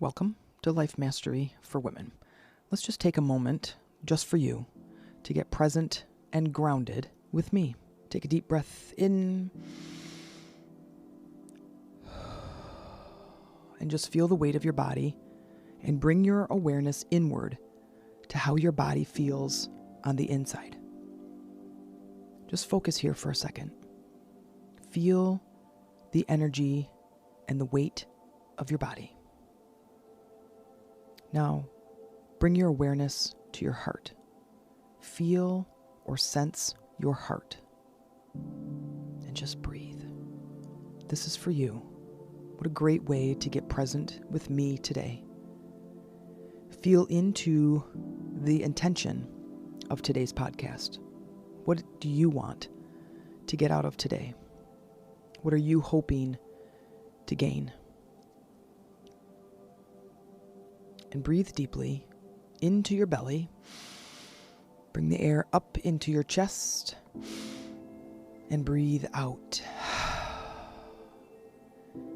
Welcome to Life Mastery for Women. Let's just take a moment, just for you, to get present and grounded with me. Take a deep breath in and just feel the weight of your body and bring your awareness inward to how your body feels on the inside. Just focus here for a second. Feel the energy and the weight of your body. Now, bring your awareness to your heart. Feel or sense your heart. And just breathe. This is for you. What a great way to get present with me today. Feel into the intention of today's podcast. What do you want to get out of today? What are you hoping to gain? And breathe deeply into your belly. Bring the air up into your chest and breathe out.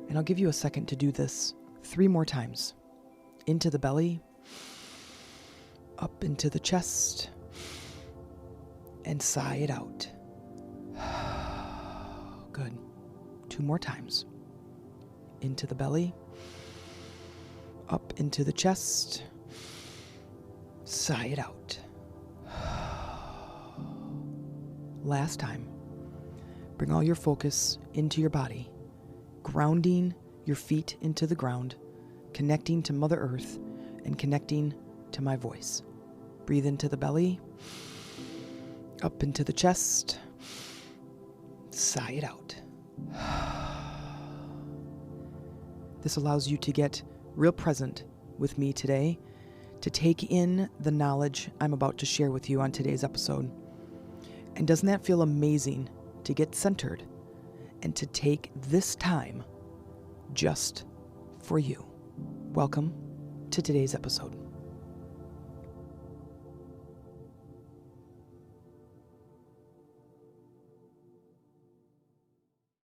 And I'll give you a second to do this 3 more times. Into the belly, up into the chest, and sigh it out. Good. 2 more times. Into the belly, up into the chest, sigh it out. Last time. Bring all your focus into your body, grounding your feet into the ground, connecting to Mother Earth, and connecting to my voice. Breathe into the belly, up into the chest, sigh it out. This allows you to get real present with me today, to take in the knowledge I'm about to share with you on today's episode. And doesn't that feel amazing to get centered and to take this time just for you? Welcome to today's episode.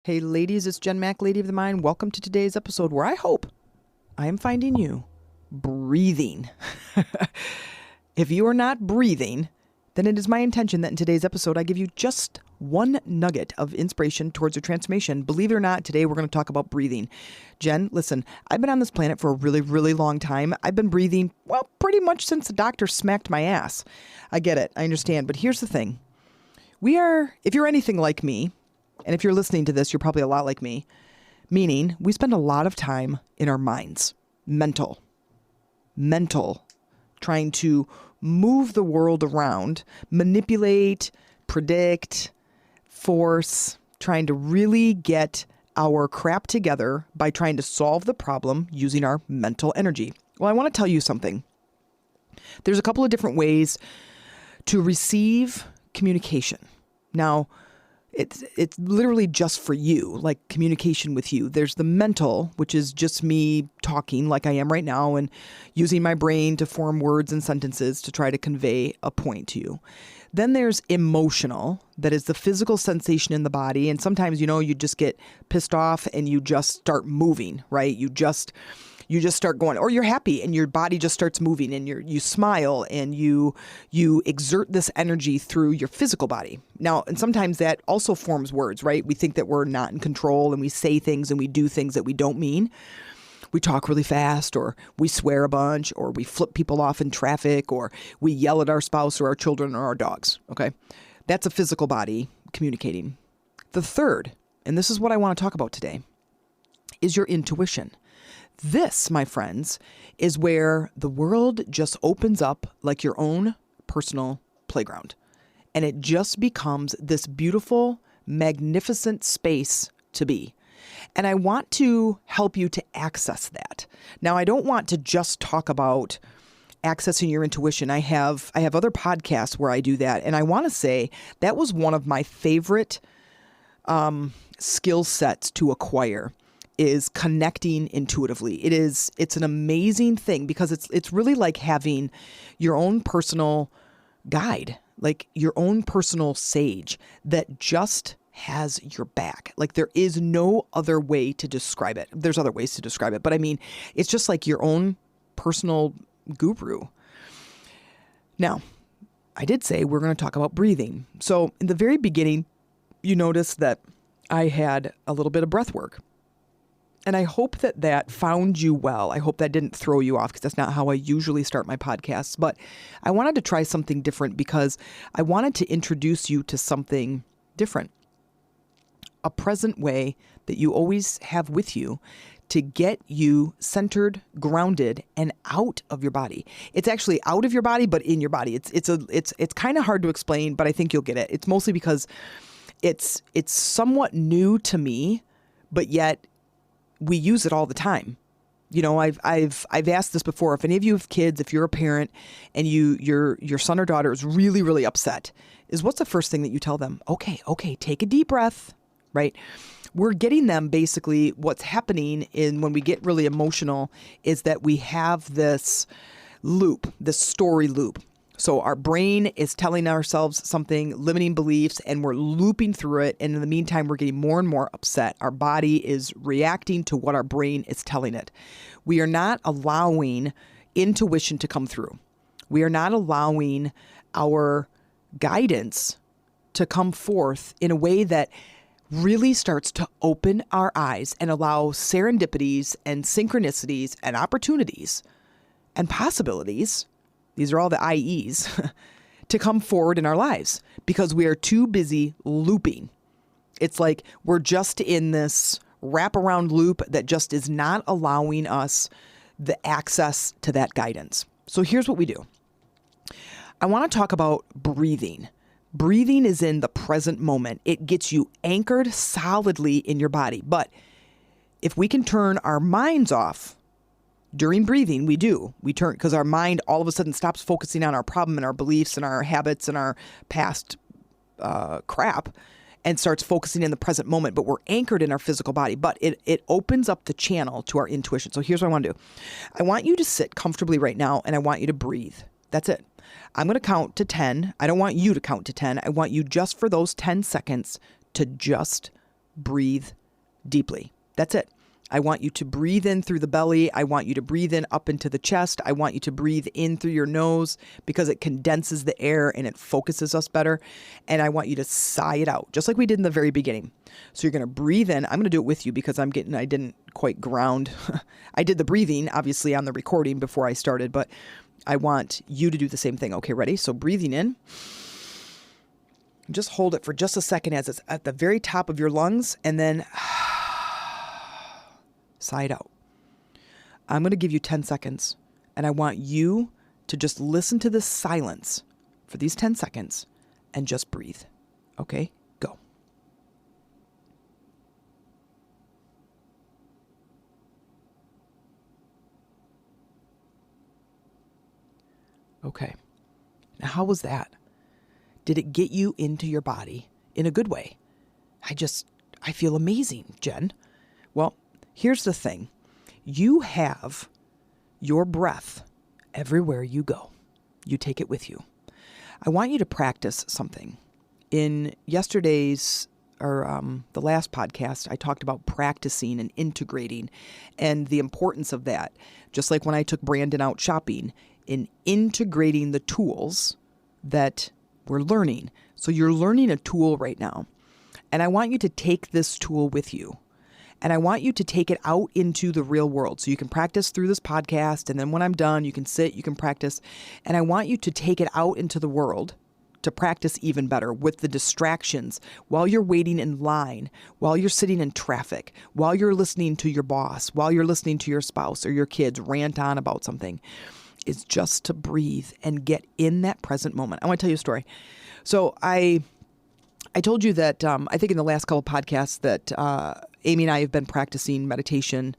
Hey ladies, it's Jen Mack, Lady of the Mind. Welcome to today's episode where I hope I am finding you breathing. If you are not breathing, then it is my intention that in today's episode, I give you just one nugget of inspiration towards your transformation. Believe it or not, today we're going to talk about breathing. Jen, listen, I've been on this planet for a really, really long time. I've been breathing, well, pretty much since the doctor smacked my ass. I get it. I understand. But here's the thing. If you're anything like me, and if you're listening to this, you're probably a lot like me, meaning we spend a lot of time in our minds, mental, trying to move the world around, manipulate, predict, force, trying to really get our crap together by trying to solve the problem using our mental energy. Well, I want to tell you something. There's a couple of different ways to receive communication. Now, it's literally just for you, like communication with you. There's the mental, which is just me talking like I am right now and using my brain to form words and sentences to try to convey a point to you. Then there's emotional, that is the physical sensation in the body. And sometimes, you just get pissed off and you just start moving, right? You just start going, or you're happy and your body just starts moving and you smile and you exert this energy through your physical body. Now, and sometimes that also forms words, right? We think that we're not in control and we say things and we do things that we don't mean. We talk really fast, or we swear a bunch, or we flip people off in traffic, or we yell at our spouse or our children or our dogs. Okay. That's a physical body communicating. The third, and this is what I want to talk about today, is your intuition. This, my friends, is where the world just opens up like your own personal playground. And it just becomes this beautiful, magnificent space to be. And I want to help you to access that. Now, I don't want to just talk about accessing your intuition. I have other podcasts where I do that. And I want to say that was one of my favorite skill sets to acquire, is connecting intuitively. It's an amazing thing because it's really like having your own personal guide, like your own personal sage that just has your back. Like there is no other way to describe it. There's other ways to describe it, but I mean, it's just like your own personal guru. Now, I did say we're going to talk about breathing. So in the very beginning, you notice that I had a little bit of breath work. And I hope that that found you well. I hope that didn't throw you off because that's not how I usually start my podcasts. But I wanted to try something different because I wanted to introduce you to something different. A present way that you always have with you to get you centered, grounded, and out of your body. It's actually out of your body, but in your body. It's kind of hard to explain, but I think you'll get it. It's mostly because it's somewhat new to me, but yet we use it all the time. You know, I've asked this before. If any of you have kids, if you're a parent and your son or daughter is really, really upset, what's the first thing that you tell them? Okay, take a deep breath, right? We're getting them basically what's happening when we get really emotional is that we have this loop, this story loop. So our brain is telling ourselves something, limiting beliefs, and we're looping through it. And in the meantime, we're getting more and more upset. Our body is reacting to what our brain is telling it. We are not allowing intuition to come through. We are not allowing our guidance to come forth in a way that really starts to open our eyes and allow serendipities and synchronicities and opportunities and possibilities. These are all the IEs to come forward in our lives because we are too busy looping. It's like we're just in this wraparound loop that just is not allowing us the access to that guidance. So here's what we do. I want to talk about breathing. Breathing is in the present moment. It gets you anchored solidly in your body. But if we can turn our minds off during breathing, we do. We turn because our mind all of a sudden stops focusing on our problem and our beliefs and our habits and our past crap and starts focusing in the present moment. But we're anchored in our physical body. But it opens up the channel to our intuition. So here's what I want to do. I want you to sit comfortably right now and I want you to breathe. That's it. I'm going to count to 10. I don't want you to count to 10. I want you just for those 10 seconds to just breathe deeply. That's it. I want you to breathe in through the belly. I want you to breathe in up into the chest. I want you to breathe in through your nose because it condenses the air and it focuses us better. And I want you to sigh it out, just like we did in the very beginning. So you're going to breathe in. I'm going to do it with you because I didn't quite ground. I did the breathing, obviously, on the recording before I started, but I want you to do the same thing. Okay, ready? So breathing in. Just hold it for just a second as it's at the very top of your lungs, and then sigh it out. I'm going to give you 10 seconds, and I want you to just listen to this silence for these 10 seconds and just breathe. Okay, go. Okay. Now, how was that? Did it get you into your body in a good way? I feel amazing, Jen. Well, here's the thing. You have your breath everywhere you go. You take it with you. I want you to practice something. In yesterday's the last podcast, I talked about practicing and integrating and the importance of that. Just like when I took Brandon out shopping, in integrating the tools that we're learning. So you're learning a tool right now. And I want you to take this tool with you. And I want you to take it out into the real world. So you can practice through this podcast. And then when I'm done, you can sit, you can practice. And I want you to take it out into the world to practice even better with the distractions while you're waiting in line, while you're sitting in traffic, while you're listening to your boss, while you're listening to your spouse or your kids rant on about something. Is just to breathe and get in that present moment. I want to tell you a story. So I told you that I think in the last couple of podcasts that Amy and I have been practicing meditation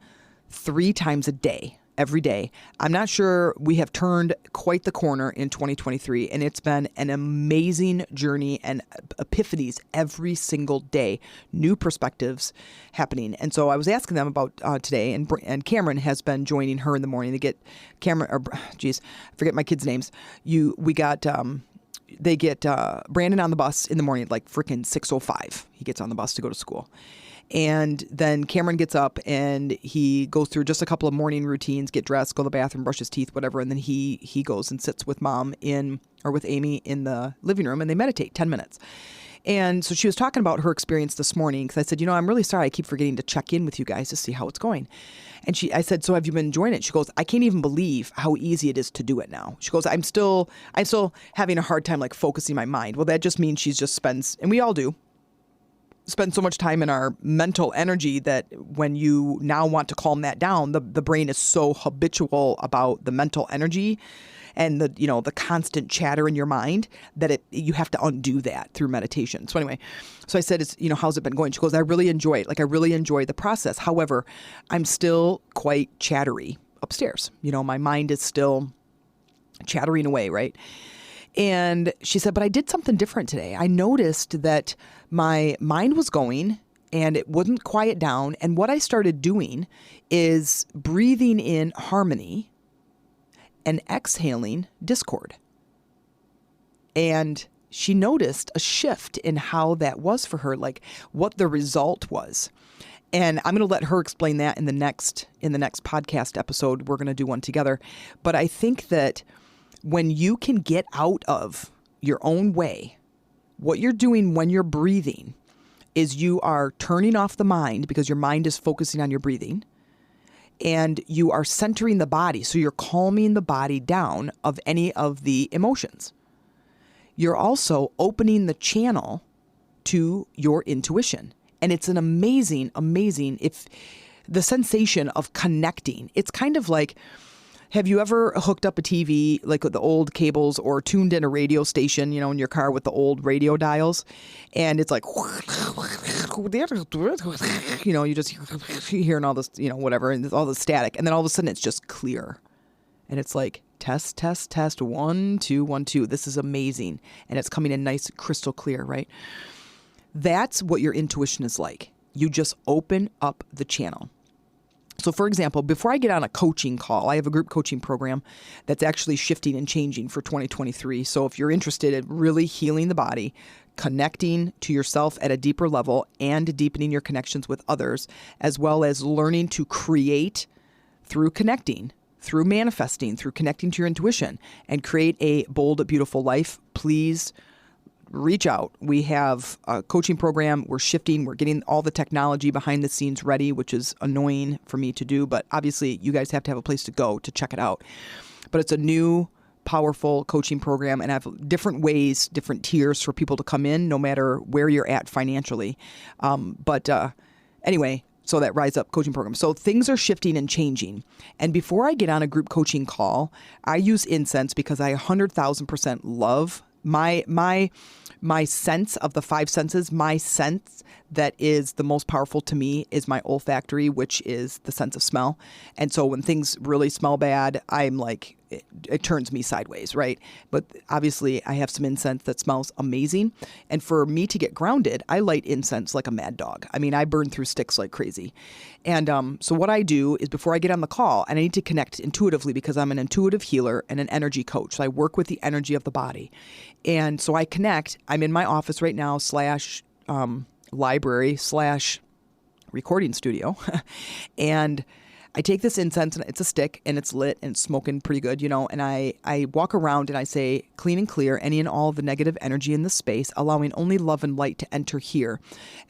3 times a day, every day. I'm not sure we have turned quite the corner in 2023, and it's been an amazing journey and epiphanies every single day, new perspectives happening. And so I was asking them about today, and Cameron has been joining her in the morning to get Cameron, I forget my kids' names. We got they get Brandon on the bus in the morning, like freaking 6:05. He gets on the bus to go to school. And then Cameron gets up and he goes through just a couple of morning routines, get dressed, go to the bathroom, brush his teeth, whatever. And then he goes and sits with mom or with Amy in the living room and they meditate 10 minutes. And so she was talking about her experience this morning because I said, I'm really sorry. I keep forgetting to check in with you guys to see how it's going. And I said, so have you been enjoying it? She goes, I can't even believe how easy it is to do it now. She goes, I'm still having a hard time like focusing my mind. Well, that just means she just spends, and we all do, spend so much time in our mental energy that when you now want to calm that down, the brain is so habitual about the mental energy and the constant chatter in your mind that you have to undo that through meditation. So anyway, so I said, how's it been going? She goes, I really enjoy it. Like I really enjoy the process. However, I'm still quite chattery upstairs. My mind is still chattering away, right? And she said, but I did something different today. I noticed that my mind was going and it wouldn't quiet down. And what I started doing is breathing in harmony and exhaling discord. And she noticed a shift in how that was for her, like what the result was. And I'm going to let her explain that in the next podcast episode. We're going to do one together. But I think that when you can get out of your own way, what you're doing when you're breathing is you are turning off the mind because your mind is focusing on your breathing, and you are centering the body. So you're calming the body down of any of the emotions. You're also opening the channel to your intuition. And it's an amazing, if the sensation of connecting, it's kind of like, have you ever hooked up a TV like with the old cables or tuned in a radio station, in your car with the old radio dials? And it's like, you just hearing all this, whatever, and all the static. And then all of a sudden it's just clear. And it's like, test, test, test, 1, 2, 1, 2. This is amazing. And it's coming in nice, crystal clear, right? That's what your intuition is like. You just open up the channel. So for example, before I get on a coaching call, I have a group coaching program that's actually shifting and changing for 2023. So if you're interested in really healing the body, connecting to yourself at a deeper level and deepening your connections with others, as well as learning to create through connecting, through manifesting, through connecting to your intuition and create a bold, beautiful life, please reach out. We have a coaching program. We're shifting. We're getting all the technology behind the scenes ready, which is annoying for me to do. But obviously, you guys have to have a place to go to check it out. But it's a new, powerful coaching program. And I have different ways, different tiers for people to come in, no matter where you're at financially. Anyway, so that Rise Up coaching program. So things are shifting and changing. And before I get on a group coaching call, I use incense because I 100,000% love my sense of the 5 senses. My sense that is the most powerful to me is my olfactory, which is the sense of smell. And so when things really smell bad, I'm like, it turns me sideways, right? But obviously I have some incense that smells amazing. And for me to get grounded, I light incense like a mad dog. I mean, I burn through sticks like crazy. And so what I do is before I get on the call, and I need to connect intuitively because I'm an intuitive healer and an energy coach. So I work with the energy of the body. And so I connect. I'm in my office right now / library / recording studio. And I take this incense, and it's a stick, and it's lit, and it's smoking pretty good, and I walk around and I say, clean and clear any and all of the negative energy in the space, allowing only love and light to enter here.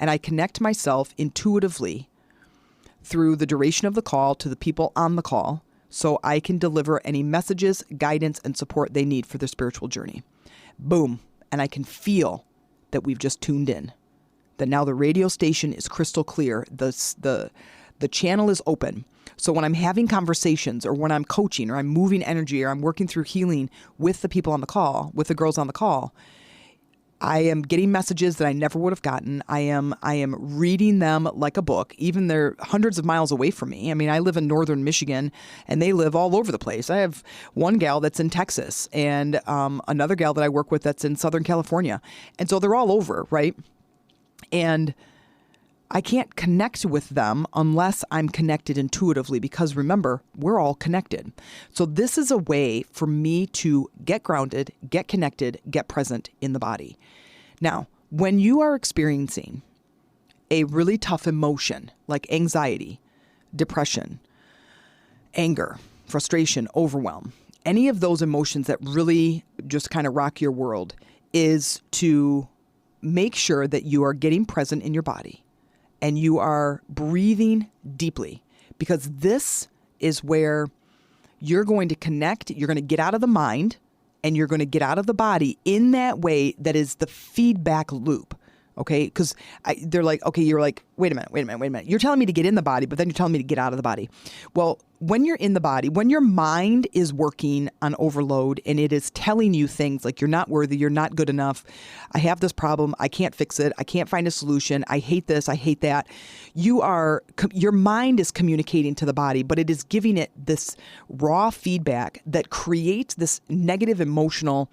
And I connect myself intuitively through the duration of the call to the people on the call so I can deliver any messages, guidance, and support they need for their spiritual journey. Boom. And I can feel that we've just tuned in, that now the radio station is crystal clear. The channel is open. So when I'm having conversations or when I'm coaching or I'm moving energy or I'm working through healing with the people on the call, with the girls on the call, I am getting messages that I never would have gotten. I am reading them like a book, even they're hundreds of miles away from me. I mean, I live in northern Michigan and they live all over the place. I have one gal that's in Texas and another gal that I work with that's in Southern California. And so they're all over, right? And I can't connect with them unless I'm connected intuitively, because remember, we're all connected. So this is a way for me to get grounded, get connected, get present in the body. Now, when you are experiencing a really tough emotion like anxiety, depression, anger, frustration, overwhelm, any of those emotions that really just kind of rock your world, is to make sure that you are getting present in your body and you are breathing deeply, because this is where you're going to connect. You're going to get out of the mind and you're going to get out of the body in that way that is the feedback loop. Okay, because they're like, okay, you're like, wait a minute. You're telling me to get in the body, but then you're telling me to get out of the body. Well, when you're in the body, when your mind is working on overload and it is telling you things like you're not worthy, you're not good enough, I have this problem, I can't fix it, I can't find a solution, I hate this, I hate that. Your mind is communicating to the body, but it is giving it this raw feedback that creates this negative emotional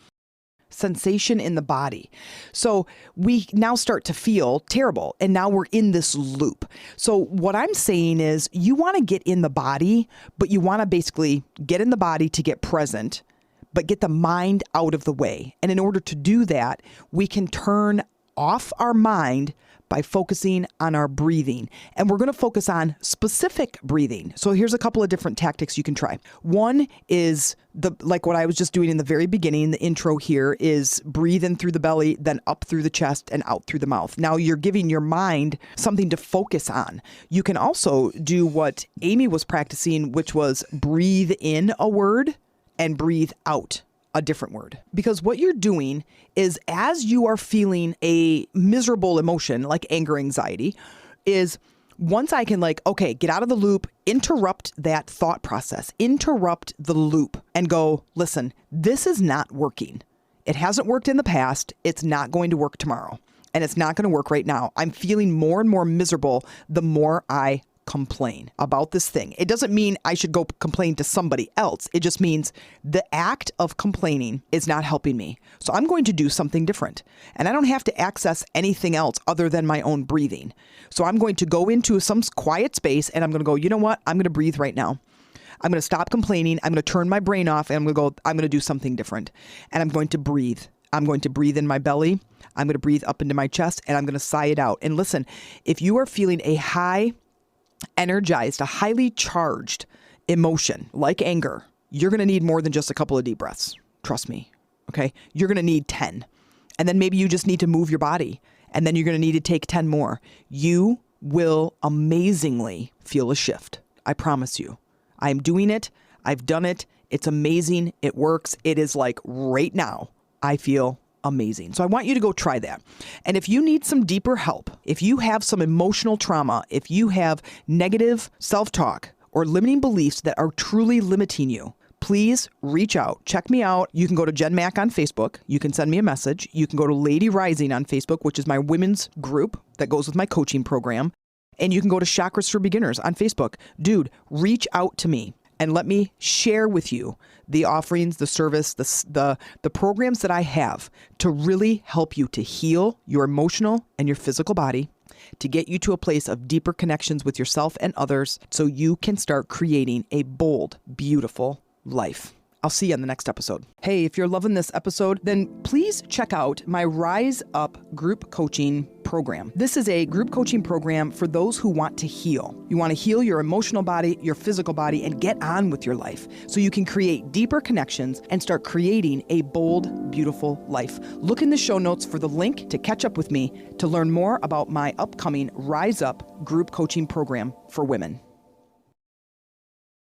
sensation in the body. So we now start to feel terrible, and now we're in this loop. So what I'm saying is you want to get in the body, but you want to basically get in the body to get present, but get the mind out of the way. And in order to do that, we can turn off our mind by focusing on our breathing. And we're going to focus on specific breathing. So here's a couple of different tactics you can try. One is like what I was just doing in the very beginning, the intro here is breathe in through the belly, then up through the chest and out through the mouth. Now you're giving your mind something to focus on. You can also do what Amy was practicing, which was breathe in a word and breathe out a different word. Because what you're doing is, as you are feeling a miserable emotion like anger, anxiety, is once I can get out of the loop, interrupt that thought process, interrupt the loop and go, listen, this is not working. It hasn't worked in the past. It's not going to work tomorrow. And it's not going to work right now. I'm feeling more and more miserable the more I complain about this thing. It doesn't mean I should go complain to somebody else. It just means the act of complaining is not helping me. So I'm going to do something different. And I don't have to access anything else other than my own breathing. So I'm going to go into some quiet space and I'm going to go, you know what? I'm going to breathe right now. I'm going to stop complaining. I'm going to turn my brain off and I'm going to do something different. And I'm going to breathe. I'm going to breathe in my belly. I'm going to breathe up into my chest and I'm going to sigh it out. And listen, if you are feeling a energized, a highly charged emotion like anger, you're going to need more than just a couple of deep breaths. Trust me. Okay. You're going to need 10. And then maybe you just need to move your body. And then you're going to need to take 10 more. You will amazingly feel a shift. I promise you. I'm doing it. I've done it. It's amazing. It works. It is like right now, I feel amazing. So I want you to go try that. And if you need some deeper help, if you have some emotional trauma, if you have negative self-talk or limiting beliefs that are truly limiting you, please reach out. Check me out. You can go to Jen Mack on Facebook. You can send me a message. You can go to Lady Rising on Facebook, which is my women's group that goes with my coaching program. And you can go to Chakras for Beginners on Facebook. Dude, reach out to me and let me share with you the offerings, the service, the programs that I have to really help you to heal your emotional and your physical body, to get you to a place of deeper connections with yourself and others so you can start creating a bold, beautiful life. I'll see you on the next episode. Hey, if you're loving this episode, then please check out my Rise Up group coaching program. This is a group coaching program for those who want to heal. You want to heal your emotional body, your physical body, and get on with your life so you can create deeper connections and start creating a bold, beautiful life. Look in the show notes for the link to catch up with me to learn more about my upcoming Rise Up group coaching program for women.